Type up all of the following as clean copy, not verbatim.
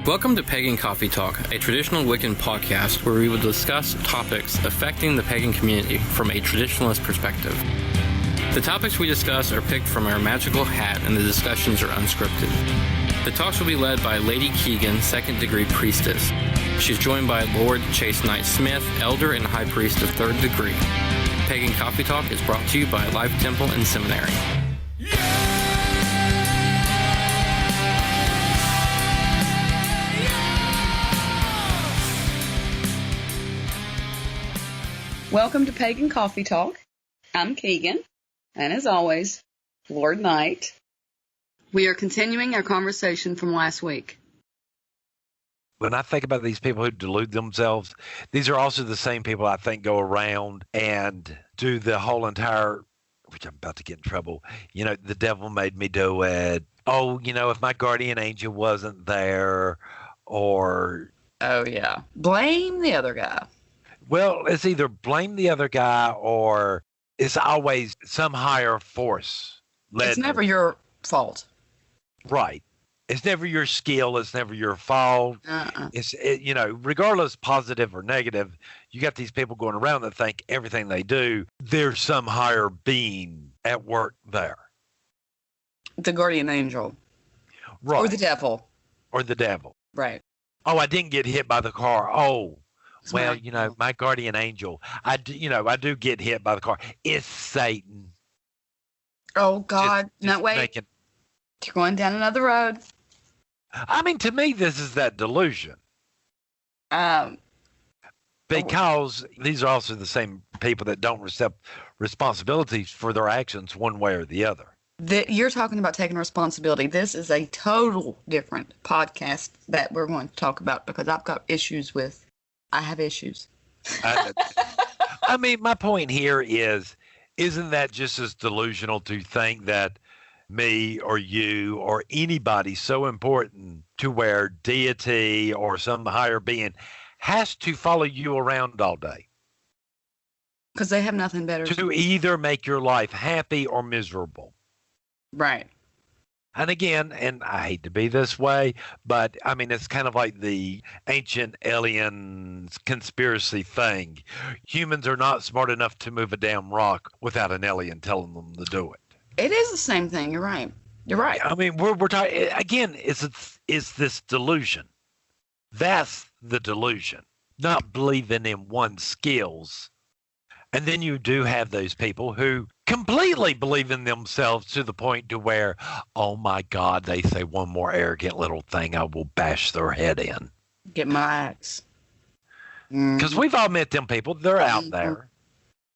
Welcome to Pagan Coffee Talk, a traditional Wiccan podcast where we will discuss topics affecting the pagan community from a traditionalist perspective. The topics we discuss are picked from our magical hat and the discussions are unscripted. The talks will be led by Lady Keegan, second degree priestess. She's joined by Lord Chase Knight Smith, elder and high priest of third degree. Pagan Coffee Talk is brought to you by Life Temple and Seminary. Welcome to Pagan Coffee Talk. I'm Keegan, and as always, Lord Knight. We are continuing our conversation from last week. When I think about these people who delude themselves, these are also the same people I think go around and do the whole entire, which I'm about to get in trouble, the devil made me do it. Oh, if my guardian angel wasn't there, or... Oh, yeah. Blame the other guy. Well, it's either blame the other guy or it's always some higher force. It's never your fault. Right. It's never your skill. It's never your fault. Regardless, positive or negative, you got these people going around that think everything they do, there's some higher being at work there. The guardian angel. Right. Or the devil. Right. Oh, I didn't get hit by the car. Oh. Well, right. My guardian angel, I do get hit by the car. It's Satan. Oh, God. No, wait. You're going down another road. I mean, to me, this is that delusion. Because these are also the same people that don't accept responsibilities for their actions one way or the other. You're talking about taking responsibility. This is a total different podcast that we're going to talk about because I have issues. I mean, my point here is, isn't that just as delusional to think that me or you or anybody so important to where deity or some higher being has to follow you around all day? Because they have nothing better to either make your life happy or miserable. Right. And again, and I hate to be this way, but I mean, it's kind of like the ancient alien conspiracy thing. Humans are not smart enough to move a damn rock without an alien telling them to do it. It is the same thing. You're right. I mean, we're talking, again, it's this delusion. That's the delusion, not believing in one's skills. And then you do have those people who completely believe in themselves to the point to where, oh my God, they say one more arrogant little thing, I will bash their head in. Get my axe. Because we've all met them people. They're out there.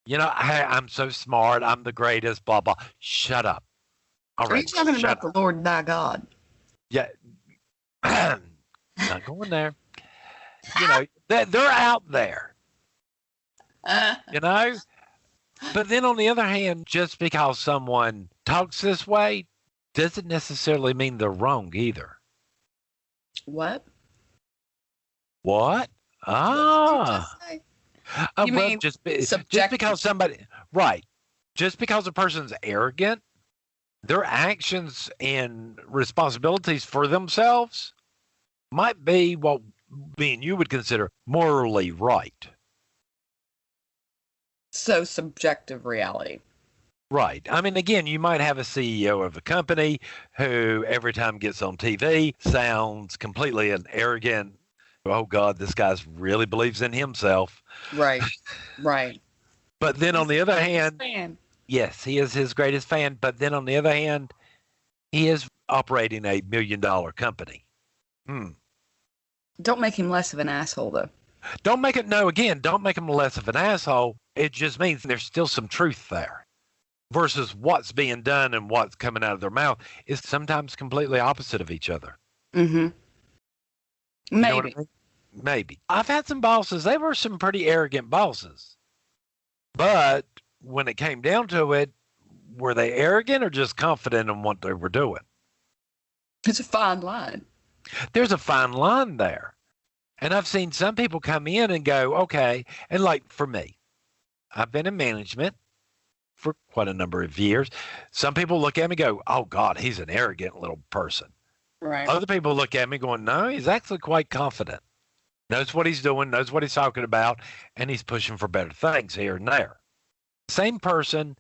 Hey, I'm so smart. I'm the greatest, blah, blah. Shut up. All right, are you talking about the Lord thy God? Yeah. Not going there. They're out there. But then on the other hand, just because someone talks this way doesn't necessarily mean they're wrong either. What? You mean just because somebody, right, just because a person's arrogant, their actions and responsibilities for themselves might be what you would consider morally right. So subjective reality. Right. I mean, again, you might have a CEO of a company who every time gets on TV sounds completely an arrogant, oh God, this guy really believes in himself. Right. But then on the other hand, yes, he is his greatest fan. But then on the other hand, he is operating $1 million company. Don't make him less of an asshole, though. Don't make him less of an asshole. It just means there's still some truth there. Versus what's being done and what's coming out of their mouth is sometimes completely opposite of each other. Mm-hmm. Maybe. Maybe. I've had some bosses. They were some pretty arrogant bosses. But when it came down to it, were they arrogant or just confident in what they were doing? It's a fine line. There's a fine line there. And I've seen some people come in and go, okay. And like for me, I've been in management for quite a number of years. Some people look at me and go, oh God, he's an arrogant little person. Right. Other people look at me going, no, he's actually quite confident. Knows what he's doing, knows what he's talking about, and he's pushing for better things here and there. Same person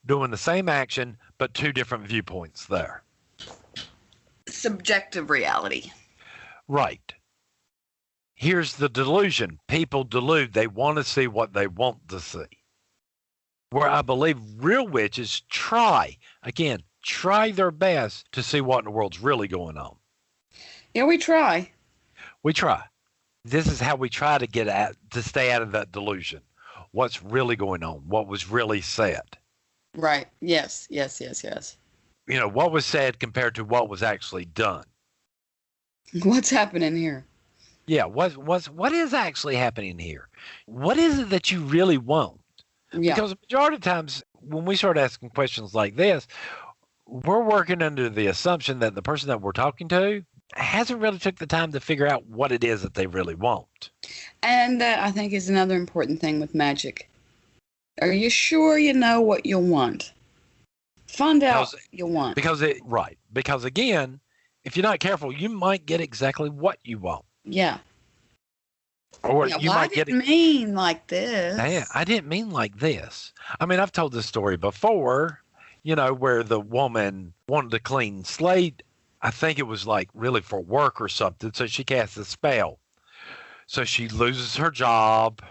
doing the same action, but two different viewpoints there. Subjective reality. Right. Here's the delusion. People delude. They want to see what they want to see. Where I believe real witches try their best to see what in the world's really going on. Yeah, we try. We try. This is how we try to stay out of that delusion. What's really going on? What was really said? Right. Yes. What was said compared to what was actually done. What's happening here? Yeah, what is actually happening here? What is it that you really want? Yeah. Because the majority of times when we start asking questions like this, we're working under the assumption that the person that we're talking to hasn't really took the time to figure out what it is that they really want. And that, I think, is another important thing with magic. Are you sure you know what you want? Find out what you want. Because again, if you're not careful, you might get exactly what you want. Yeah. Or you might get it. I didn't mean like this. Yeah, I didn't mean like this. I mean, I've told this story before, where the woman wanted to clean slate. I think it was like really for work or something. So she casts a spell. So she loses her job.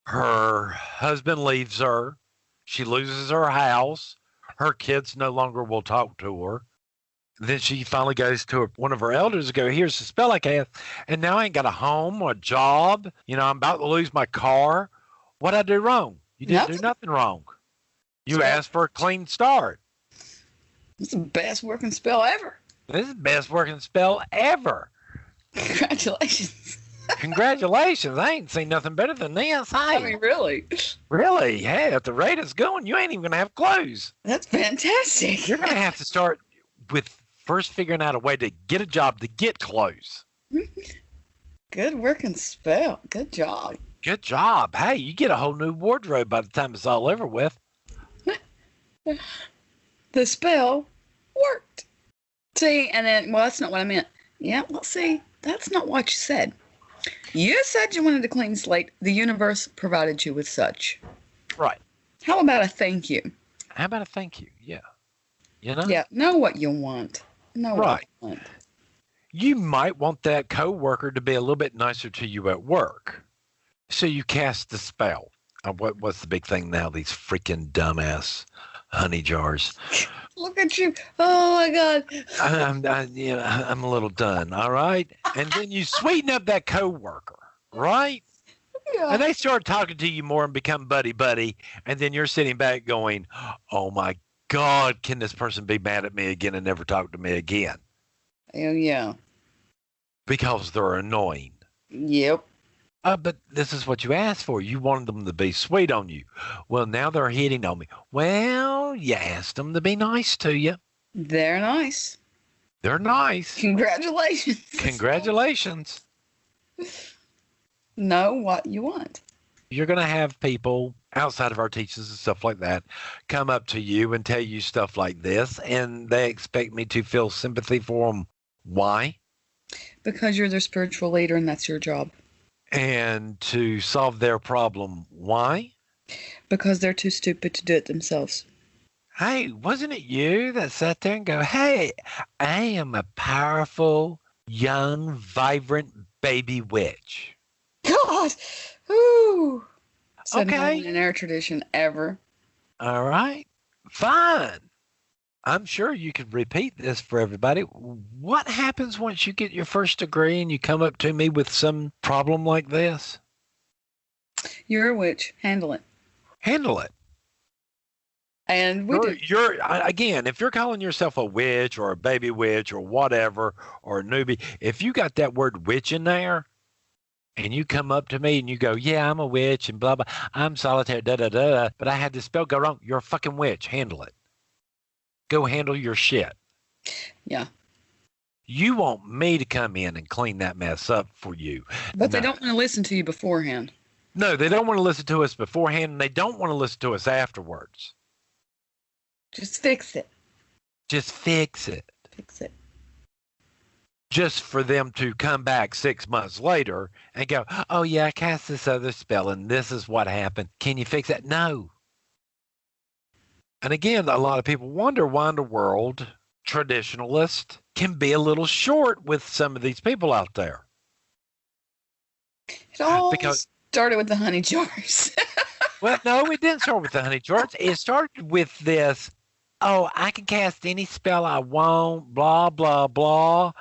Her husband leaves her. She loses her house. Her kids no longer will talk to her. Then she finally goes to one of her elders and go, here's the spell I cast. And now I ain't got a home or a job. I'm about to lose my car. What'd I do wrong? You didn't do nothing wrong. You asked for a clean start. It's the best working spell ever. This is the best working spell ever. Congratulations. Congratulations. I ain't seen nothing better than this. Hey. I mean, really? Really? Hey, at the rate it's going, you ain't even going to have clothes. That's fantastic. You're going to have to start with first figuring out a way to get a job to get clothes. Good working spell. Good job. Good job. Hey, you get a whole new wardrobe by the time it's all over with. The spell worked. See, and then, well, that's not what I meant. Yeah, well, see, that's not what you said. You said you wanted a clean slate. The universe provided you with such. Right. How about a thank you? How about a thank you? Yeah. Yeah, know what you want. Know what you want. You might want that coworker to be a little bit nicer to you at work. So you cast the spell. What's the big thing now? These freaking dumbass honey jars. Look at you. Oh, my God. I'm a little done, all right? And then you sweeten up that coworker, right? Yeah. And they start talking to you more and become buddy-buddy. And then you're sitting back going, oh, my God, can this person be mad at me again and never talk to me again? Oh, yeah. Because they're annoying. Yep. But this is what you asked for. You wanted them to be sweet on you. Well, now they're hitting on me. Well, you asked them to be nice to you. They're nice. They're nice. Congratulations. Congratulations. Know what you want. You're going to have people outside of our teachers and stuff like that come up to you and tell you stuff like this, and they expect me to feel sympathy for them. Why? Because you're their spiritual leader, and that's your job. And to solve their problem. Why? Because they're too stupid to do it themselves. Hey, wasn't it you that sat there and go, hey, I am a powerful, young, vibrant baby witch? God! Ooh! Said Okay. no one in our tradition ever. All right. Fine. I'm sure you could repeat this for everybody. What happens once you get your first degree and you come up to me with some problem like this? You're a witch. Handle it. Handle it. And we do. Again, if you're calling yourself a witch or a baby witch or whatever, or a newbie, if you got that word witch in there and you come up to me and you go, yeah, I'm a witch and blah, blah, I'm solitary, da, da, da, but I had this spell go wrong. You're a fucking witch. Handle it. Go handle your shit. Yeah. You want me to come in and clean that mess up for you. But they don't want to listen to you beforehand. No, they don't want to listen to us beforehand, and they don't want to listen to us afterwards. Just fix it. Just fix it. Fix it. just for them to come back 6 months later and go, oh, yeah, I cast this other spell and this is what happened. Can you fix that? No. And again, a lot of people wonder why in the world traditionalists can be a little short with some of these people out there. It all started with the honey jars. Well, no, it didn't start with the honey jars. It started with this, oh, I can cast any spell I want, blah, blah, blah.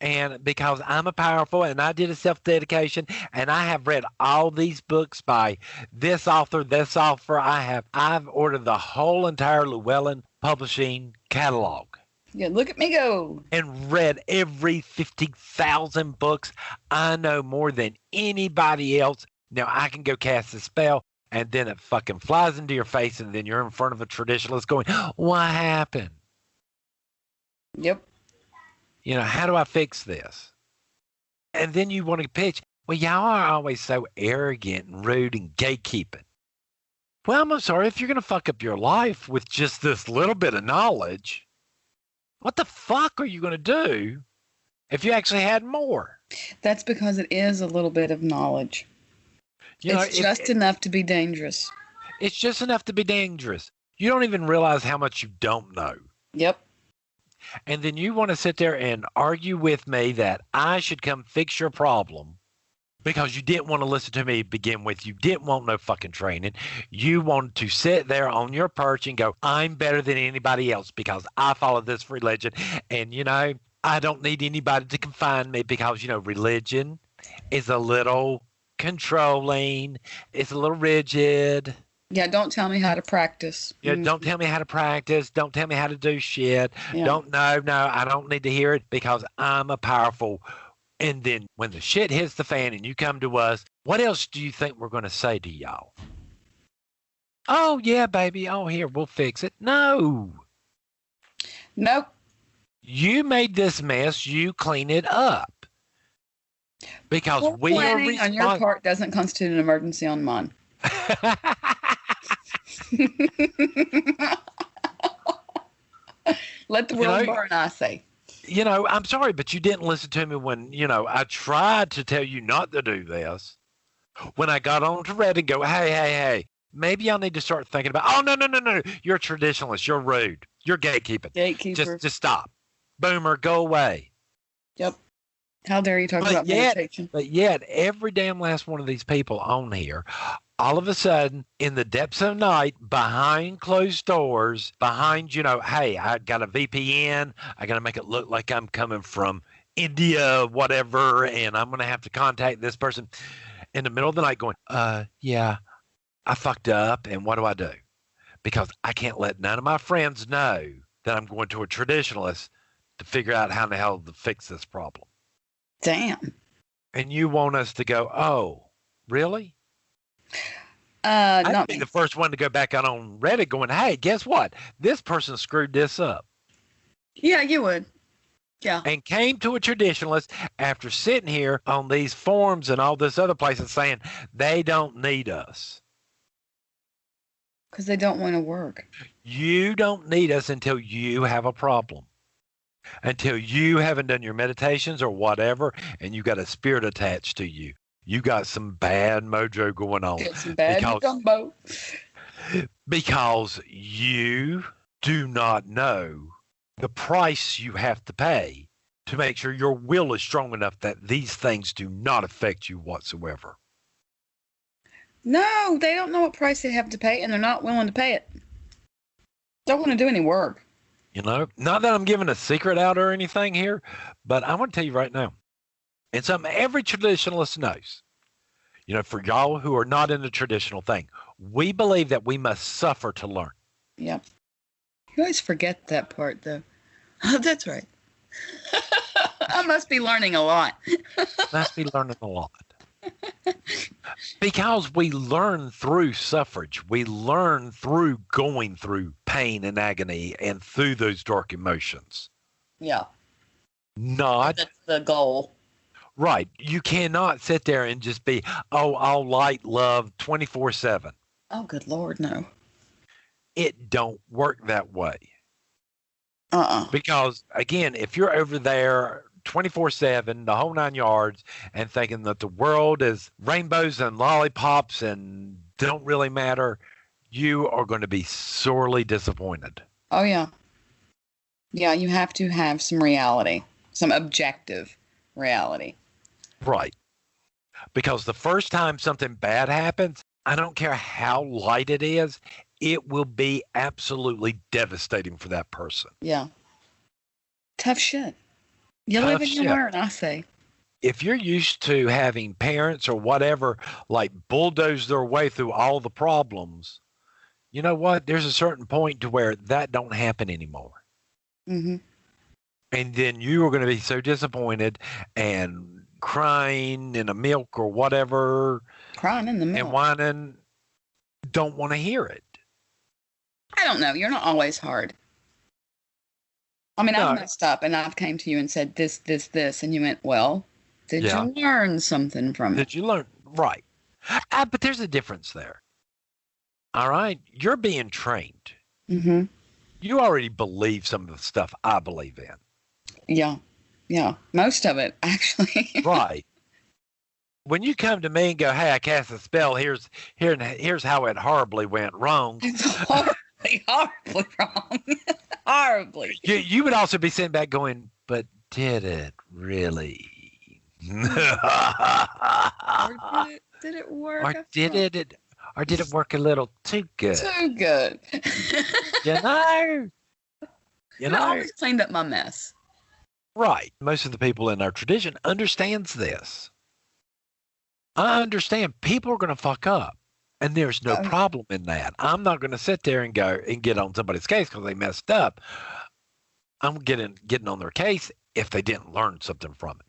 And because I'm a powerful and I did a self-dedication and I have read all these books by this author, I've ordered the whole entire Llewellyn Publishing catalog. Yeah, look at me go. And read every 50,000 books. I know more than anybody else. Now I can go cast a spell and then it fucking flies into your face and then you're in front of a traditionalist going, what happened? Yep. You know, how do I fix this? And then you want to pitch, well, y'all are always so arrogant and rude and gatekeeping. Well, I'm sorry, if you're going to fuck up your life with just this little bit of knowledge, what the fuck are you going to do if you actually had more? That's because it is a little bit of knowledge. It's just enough to be dangerous. It's just enough to be dangerous. You don't even realize how much you don't know. Yep. And then you want to sit there and argue with me that I should come fix your problem because you didn't want to listen to me to begin with. You didn't want no fucking training. You wanted to sit there on your perch and go, I'm better than anybody else because I follow this religion. And, you know, I don't need anybody to confine me because, you know, religion is a little controlling. It's a little rigid. Yeah, don't tell me how to practice. Yeah, don't tell me how to practice. Don't tell me how to do shit. Yeah. No, I don't need to hear it because I'm a powerful. And then when the shit hits the fan and you come to us, what else do you think we're going to say to y'all? Oh, yeah, baby. Oh, here, we'll fix it. No. Nope. You made this mess. You clean it up. Because we are planning on your part doesn't constitute an emergency on mine. Let the world burn, I say. You know, I'm sorry, but you didn't listen to me when, you know, I tried to tell you not to do this. When I got on to Reddit and go, hey, maybe y'all need to start thinking about, oh, no. You're a traditionalist. You're rude. You're gatekeeping. Gatekeeper. Just stop. Boomer, go away. Yep. How dare you talk about meditation? But yet, every damn last one of these people on here, all of a sudden, in the depths of night, behind closed doors, behind, you know, hey, I got a VPN. I got to make it look like I'm coming from India, whatever, and I'm going to have to contact this person in the middle of the night going, yeah, I fucked up, and what do I do? Because I can't let none of my friends know that I'm going to a traditionalist to figure out how the hell to fix this problem. Damn. And you want us to go, oh, really? I'd be the first one to go back out on Reddit going, hey, guess what? This person screwed this up. Yeah, you would. Yeah. And came to a traditionalist after sitting here on these forums and all this other places saying they don't need us. Because they don't want to work. You don't need us until you have a problem. Until you haven't done your meditations or whatever, and you got a spirit attached to you. You got some bad mojo going on. Get some bad gumbo. Because you do not know the price you have to pay to make sure your will is strong enough that these things do not affect you whatsoever. No, they don't know what price they have to pay, and they're not willing to pay it. Don't want to do any work. You know, not that I'm giving a secret out or anything here, but I want to tell you right now, and something every traditionalist knows, you know, for y'all who are not in the traditional thing, we believe that we must suffer to learn. Yep. You always forget that part, though. Oh, that's right. I must be learning a lot. Must be learning a lot. Because we learn through suffrage. We learn through going through pain and agony and through those dark emotions. Yeah. That's the goal. Right. You cannot sit there and just be, oh, all light, love, 24/7. Oh, good Lord, no. It don't work that way. Uh-uh. Because, again, if you're over there 24/7, the whole 9 yards, and thinking that the world is rainbows and lollipops and don't really matter, you are going to be sorely disappointed. Oh, yeah. Yeah, you have to have some reality, some objective reality. Right. Because the first time something bad happens, I don't care how light it is, it will be absolutely devastating for that person. Yeah. Tough shit. You Tough live and you shit. learn, I say. If you're used to having parents or whatever, like bulldoze their way through all the problems, you know what? There's a certain point to where that don't happen anymore. Mm-hmm. And then you are going to be so disappointed and crying in a milk or whatever. Crying in the milk. And whining, don't want to hear it. I don't know. You're not always hard. I mean, No. I've messed up and I've came to you and said this, and you went, well, did Yeah. you learn something from it? Did you learn? Right. But there's a difference there. All right. You're being trained. Mm-hmm. You already believe some of the stuff I believe in. Yeah. Yeah. Most of it, actually. Right. When you come to me and go, hey, I cast a spell, here's how it horribly went wrong. It's horribly wrong. Horribly. You would also be sitting back going, but did it really? Did it work? Or did it work a little too good? Too good. You know? I always cleaned up my mess. Right. Most of the people in our tradition understands this. I understand people are going to fuck up, and there's no problem in that. I'm not going to sit there and go and get on somebody's case because they messed up. I'm getting on their case if they didn't learn something from it.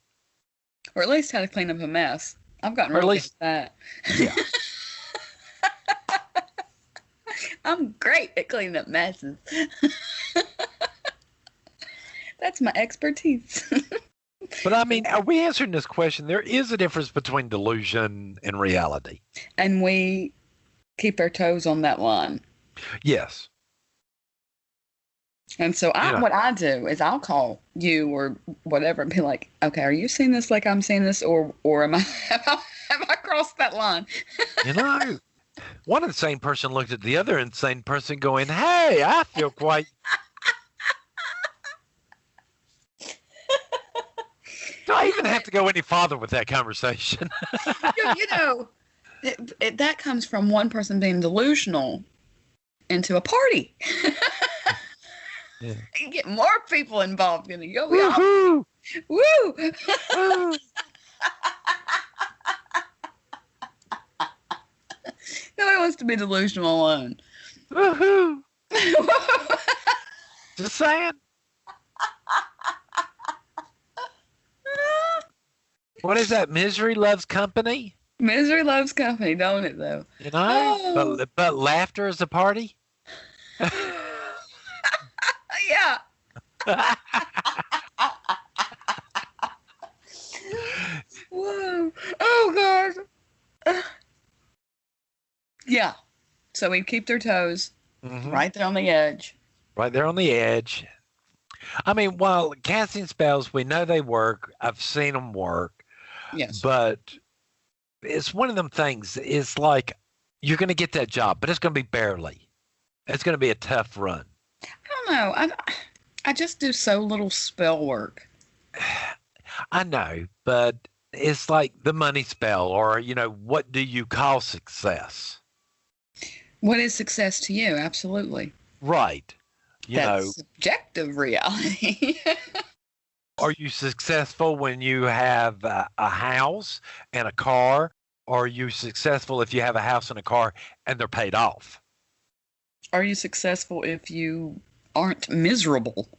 Or at least how to clean up a mess. I've gotten Or at really least- good at that. Yeah. I'm great at cleaning up messes. That's my expertise. But I mean, are we answering this question? There is a difference between delusion and reality. And we keep our toes on that line. Yes. And so what I do is I'll call you or whatever and be like, okay, are you seeing this like I'm seeing this, or am I have I crossed that line? You know, one insane person looked at the other insane person going, hey, I feel quite... Do I even have to go any farther with that conversation? you know, that comes from one person being delusional into a party. Yeah. You get more people involved in it. You'll be Woohoo! woo! Woo! Nobody wants to be delusional alone. Woohoo! Just saying. What is that? Misery loves company? Misery loves company, don't it, though? You know? Oh. But laughter is a party? Yeah. Whoa. Oh, God. Yeah. So we keep their toes Mhm. right there on the edge. Right there on the edge. I mean, while casting spells, we know they work. I've seen them work. Yes. But it's one of them things. It's like you're going to get that job, but it's going to be barely. It's going to be a tough run. I don't know. I just do so little spell work. I know, but it's like the money spell, or, what do you call success? What is success to you? Absolutely. Right. That's subjective reality. Are you successful when you have a house and a car? Or are you successful if you have a house and a car and they're paid off? Are you successful if you aren't miserable?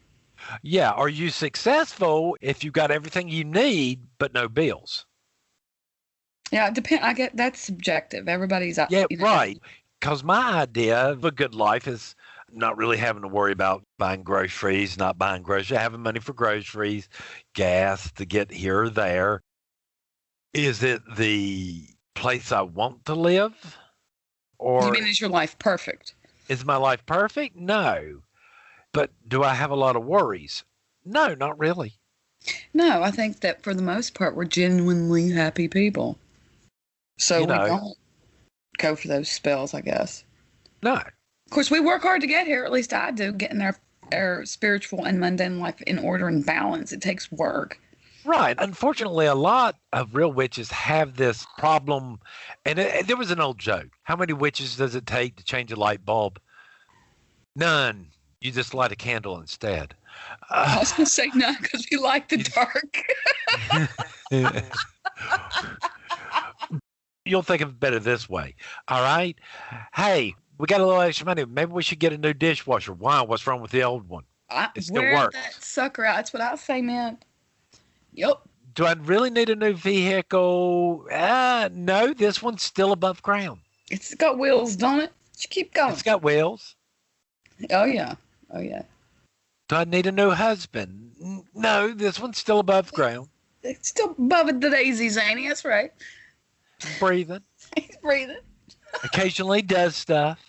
Yeah. Are you successful if you got everything you need but no bills? Yeah, it depends. I get that's subjective. Everybody's Yeah, right. Because my idea of a good life is not really having to worry about buying groceries, not buying groceries, having money for groceries, gas to get here or there. Is it the place I want to live? Or You mean is your life perfect? is my life perfect? No. But do I have a lot of worries? No, not really. No, I think that for the most part, we're genuinely happy people. So we don't go for those spells, I guess. No. Of course, we work hard to get here. At least I do, getting our spiritual and mundane life in order and balance. It takes work. Right. Unfortunately, a lot of real witches have this problem. And there was an old joke. How many witches does it take to change a light bulb? None. You just light a candle instead. I was going to say none because we like the dark. You'll think of it better this way. All right. Hey, we got a little extra money. Maybe we should get a new dishwasher. Wow, what's wrong with the old one? It still works. That sucker out. That's what I say, man. Yep. Do I really need a new vehicle? No, this one's still above ground. It's got wheels, don't it? Just keep going. It's got wheels. Oh, yeah. Oh, yeah. Do I need a new husband? No, this one's still above ground. It's still above the daisies, ain't he? That's right. He's breathing. He's breathing. Occasionally does stuff.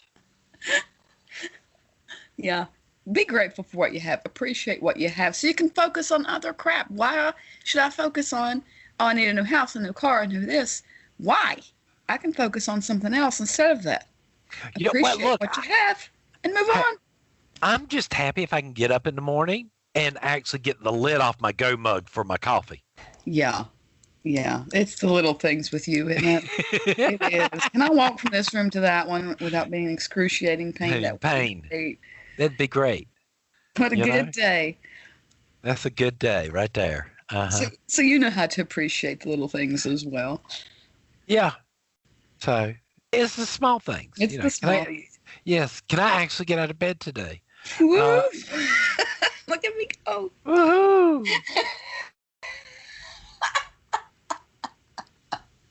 Yeah. Be grateful for what you have. Appreciate what you have so you can focus on other crap. Why should I focus on, oh, I need a new house, a new car, a new this? Why? I can focus on something else instead of that. Appreciate what you have and move on. I'm just happy if I can get up in the morning and actually get the lid off my Go mug for my coffee. Yeah. Yeah. It's the little things with you, isn't it? It is. Can I walk from this room to that one without being excruciating pain? Pain. That'd be great. What a good day. That's a good day right there. Uh-huh. So you know how to appreciate the little things as well. Yeah. So it's the small things. It's the small. Yes. Can I actually get out of bed today? Woo! Look at me go. Woohoo!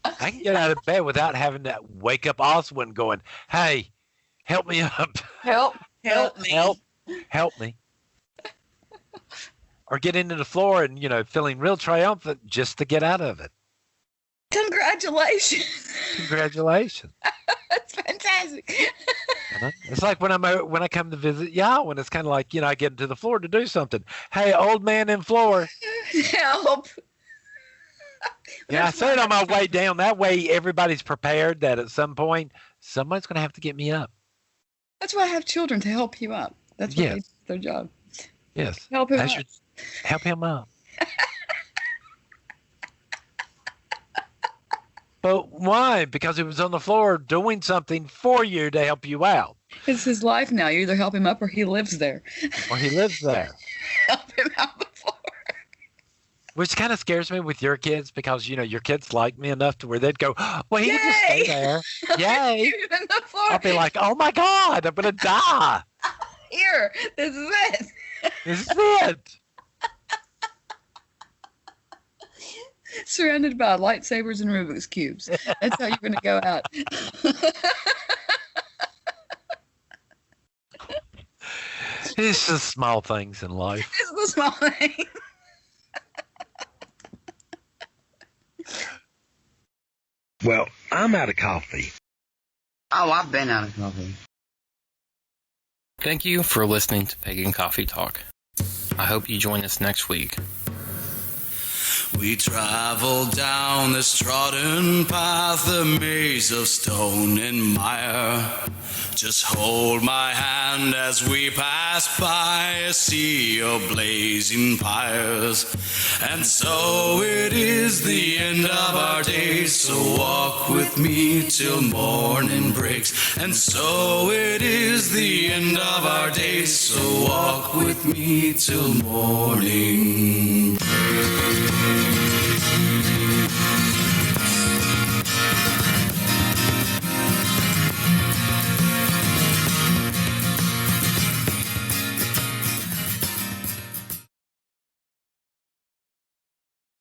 I can get out of bed without having to wake up Oswin going, hey, help me up. Help me. Or get into the floor and, feeling real triumphant just to get out of it. Congratulations. That's fantastic. It's like when I come to visit y'all, when it's kind of like, I get into the floor to do something. Hey, old man in floor. Help. Yeah, I say it on my way down. That way everybody's prepared that at some point somebody's going to have to get me up. That's why I have children, to help you up. That's what they do, their job. Yes. Help him up. Help him up. But why? Because he was on the floor doing something for you to help you out. It's his life now. You either help him up or he lives there. Help Help him out the floor. Which kind of scares me with your kids because, your kids like me enough to where they'd go, well, he can just stay there. Yay. I'll be like, oh, my God, I'm going to die. Here, this is it. This is it. Surrounded by lightsabers and Rubik's Cubes. That's how you're going to go out. It's just small things in life. It's the small things. Well, I'm out of coffee. Oh, I've been out of coffee. Thank you for listening to Pagan Coffee Talk. I hope you join us next week. We travel down this trodden path, a maze of stone and mire. Just hold my hand as we pass by a sea of blazing pyres. And so it is the end of our days, so walk with me till morning breaks. And so it is the end of our days, so walk with me till morning breaks.